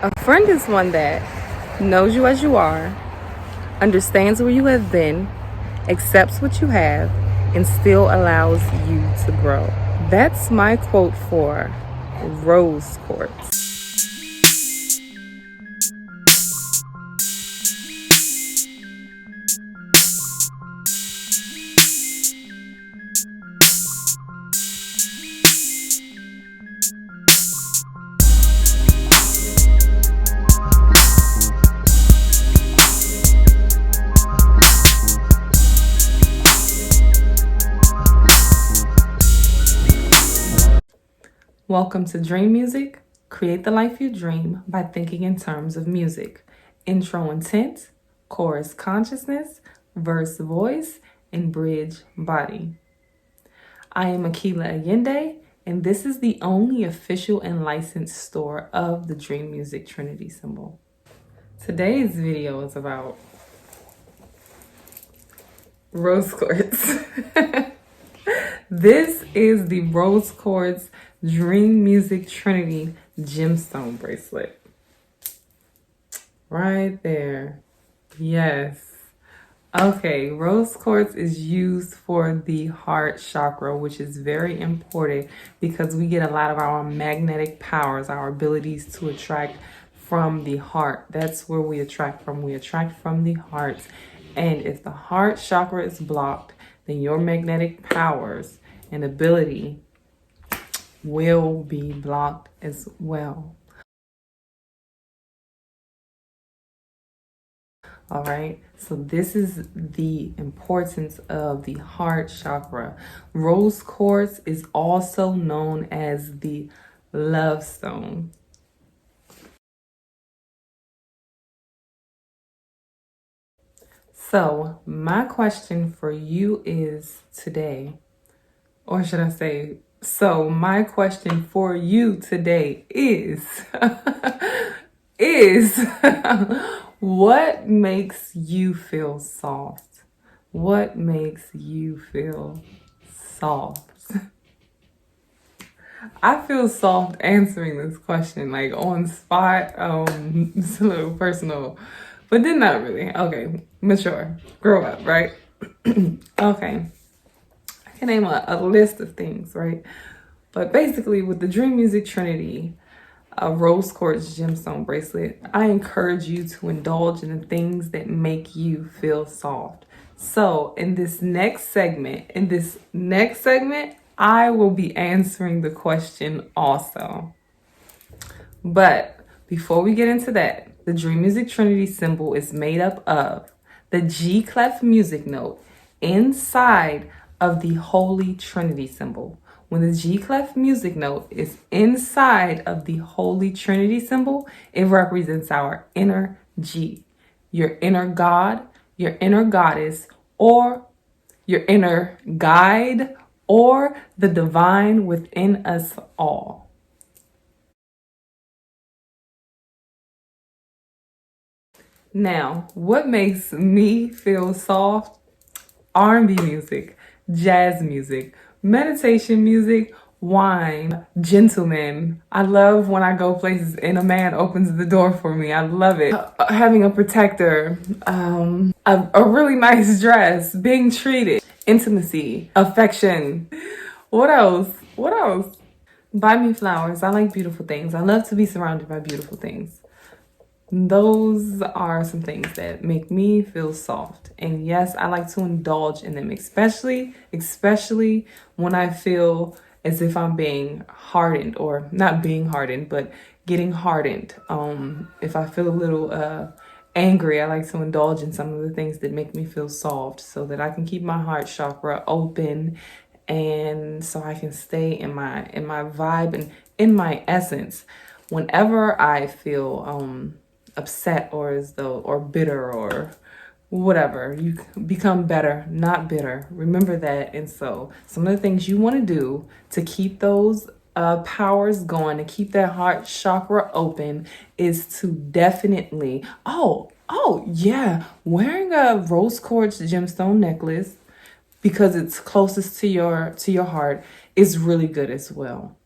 A friend is one that knows you as you are, understands where you have been, accepts what you have, and still allows you to grow. That's my quote for rose quartz. Welcome to Dream Music. Create the life you dream by thinking in terms of music. Intro intent, chorus consciousness, verse voice, and bridge body. I am Akila Allende, and this is the only official and licensed store of the Dream Music Trinity symbol. Today's video is about rose quartz. This is the rose quartz Dream Music Trinity Gemstone bracelet. Right there. Yes. Okay, rose quartz is used for the heart chakra, which is very important because we get a lot of our magnetic powers, our abilities to attract from the heart. That's where we attract from. We attract from the heart. And if the heart chakra is blocked, then your magnetic powers and ability will be blocked as well. All right, so this is the importance of the heart chakra. Rose quartz is also known as the love stone. So my question for you is today, or should I say, so my question for you today is, what makes you feel soft? What makes you feel soft? I feel soft answering this question, like on spot. It's a little personal, but then not really. Okay, mature, grow up, right? Okay. I can name a list of things, right? But basically, with the Dream Music Trinity, a rose quartz gemstone bracelet, I encourage you to indulge in the things that make you feel soft. So in this next segment, I will be answering the question also. But before we get into that, the Dream Music Trinity symbol is made up of the G clef music note inside of the Holy Trinity symbol. When the G clef music note is inside of the Holy Trinity symbol, it represents our inner G, your inner God, your inner goddess, or your inner guide, or the divine within us all. Now, what makes me feel soft? R&B music, jazz music, meditation music, wine, gentlemen. I love when I go places and a man opens the door for me. I love it. Having a protector, a really nice dress, being treated, intimacy, affection. What else? What else? Buy me flowers. I like beautiful things. I love to be surrounded by beautiful things. Those are some things that make me feel soft. And yes, I like to indulge in them, especially when I feel as if I'm being hardened, or not being hardened, but getting hardened. If I feel a little angry, I like to indulge in some of the things that make me feel soft so that I can keep my heart chakra open, and so I can stay in my vibe and in my essence. Whenever I feel upset or bitter or whatever, you become better, not bitter. Remember that. And so some of the things you want to do to keep those powers going, to keep that heart chakra open, is to definitely, wearing a rose quartz gemstone necklace, because it's closest to your heart, is really good as well.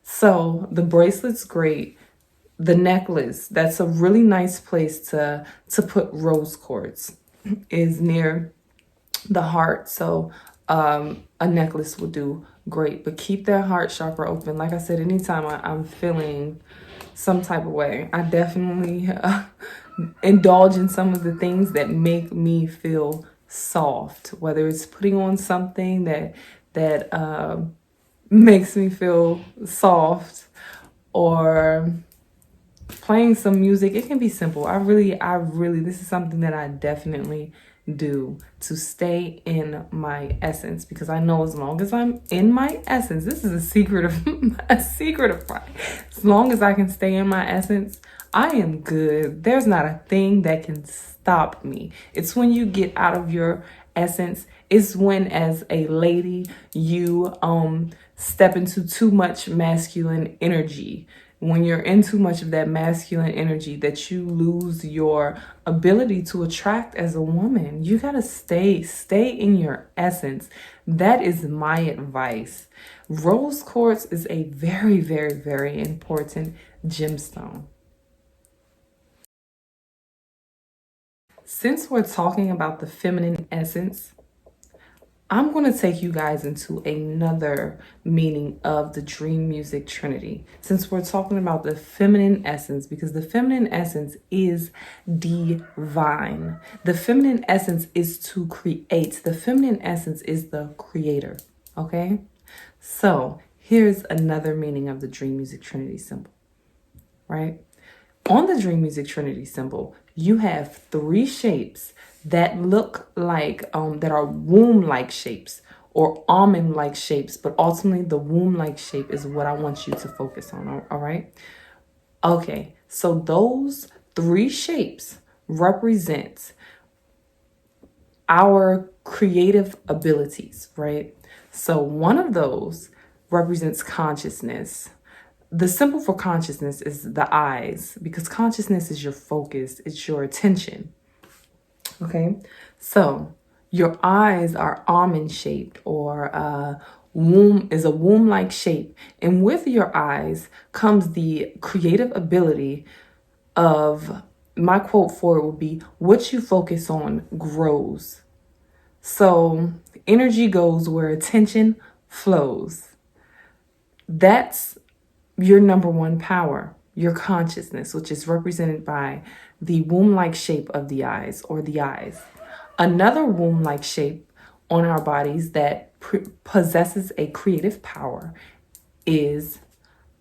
So the bracelet's great. the necklace, that's a really nice place to put rose quartz, is near the heart. So a necklace would do great, but keep that heart chakra open. Like I said, anytime I'm feeling some type of way, I definitely indulge in some of the things that make me feel soft, whether it's putting on something that makes me feel soft, or playing some music. It can be simple. I really, this is something that I definitely do to stay in my essence, because I know as long as I'm in my essence, this is a secret of a secret of mine. As long as I can stay in my essence, I am good. There's not a thing that can stop me. It's when you get out of your essence, it's when, as a lady, you step into too much masculine energy. When you're in too much of that masculine energy, that you lose your ability to attract as a woman. You gotta stay in your essence. That is my advice. Rose quartz is a very, very, very important gemstone. Since we're talking about the feminine essence, I'm going to take you guys into another meaning of the Dream Music Trinity, since we're talking about the feminine essence, because the feminine essence is divine. The feminine essence is to create. The feminine essence is the creator. Okay? So here's another meaning of the Dream Music Trinity symbol, right? On the Dream Music Trinity symbol, you have three shapes that look like, that are womb-like shapes or almond-like shapes, but ultimately the womb-like shape is what I want you to focus on, all right? Okay, so those three shapes represent our creative abilities, right? So one of those represents consciousness. The symbol for consciousness is the eyes, because consciousness is your focus, it's your attention. Okay, so your eyes are almond shaped, or womb is a womb-like shape, and with your eyes comes the creative ability of, my quote for it would be, what you focus on grows. So energy goes where attention flows. That's your number one power, your consciousness, which is represented by the womb-like shape of the eyes, or the eyes. Another womb-like shape on our bodies that possesses a creative power is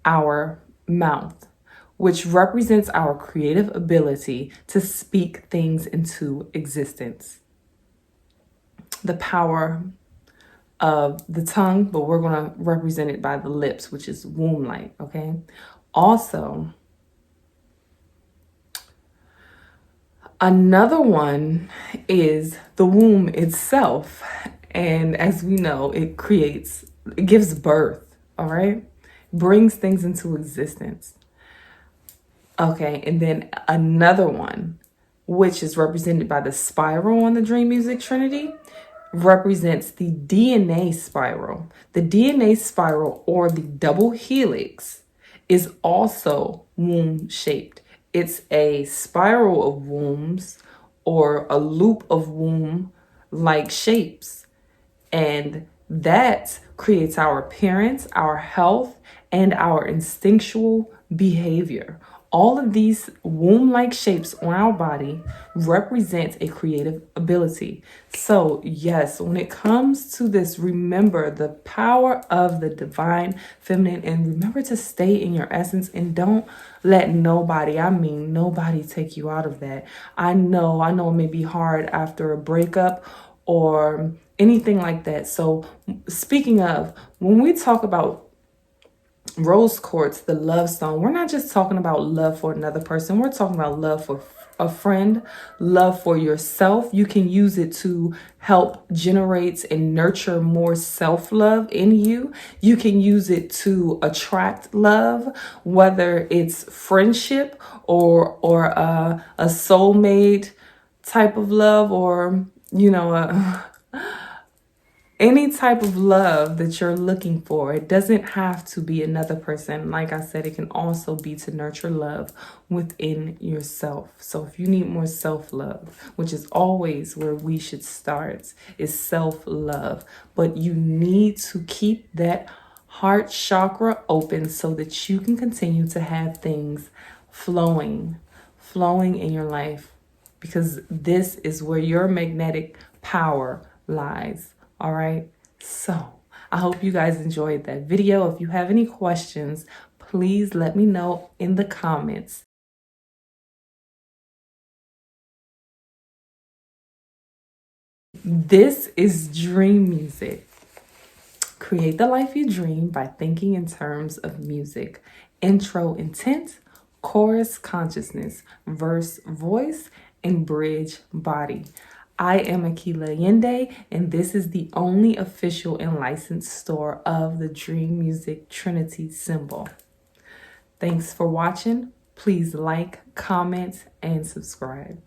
our mouth, which represents our creative ability to speak things into existence. The power of the tongue, but we're going to represent it by the lips, which is womb-like, okay? Also, another one is the womb itself. And as we know, it gives birth, all right? Brings things into existence. Okay, and then another one, which is represented by the spiral on the Dream Music Trinity, represents the DNA spiral. The DNA spiral, or the double helix, is also womb shaped. It's a spiral of wombs, or a loop of womb like shapes. And that creates our appearance, our health, and our instinctual behavior. All of these womb-like shapes on our body represent a creative ability. So yes, when it comes to this, remember the power of the divine feminine, and remember to stay in your essence, and don't let nobody, I mean nobody, take you out of that. I know it may be hard after a breakup or anything like that. So speaking of, when we talk about rose quartz, the love stone, we're not just talking about love for another person. We're talking about love for a friend, love for yourself. You can use it to help generate and nurture more self-love in you. You can use it to attract love, whether it's friendship or a soulmate type of love, or any type of love that you're looking for. It doesn't have to be another person. Like I said, it can also be to nurture love within yourself. So if you need more self-love, which is always where we should start, is self-love. But you need to keep that heart chakra open so that you can continue to have things flowing in your life, because this is where your magnetic power lies. All right. So I hope you guys enjoyed that video. If you have any questions, please let me know in the comments. This is Dream Music. Create the life you dream by thinking in terms of music. Intro intent, chorus consciousness, verse voice, and bridge body. I am Akila Yende, and this is the only official and licensed store of the Dream Music Trinity symbol. Thanks for watching. Please like, comment, and subscribe.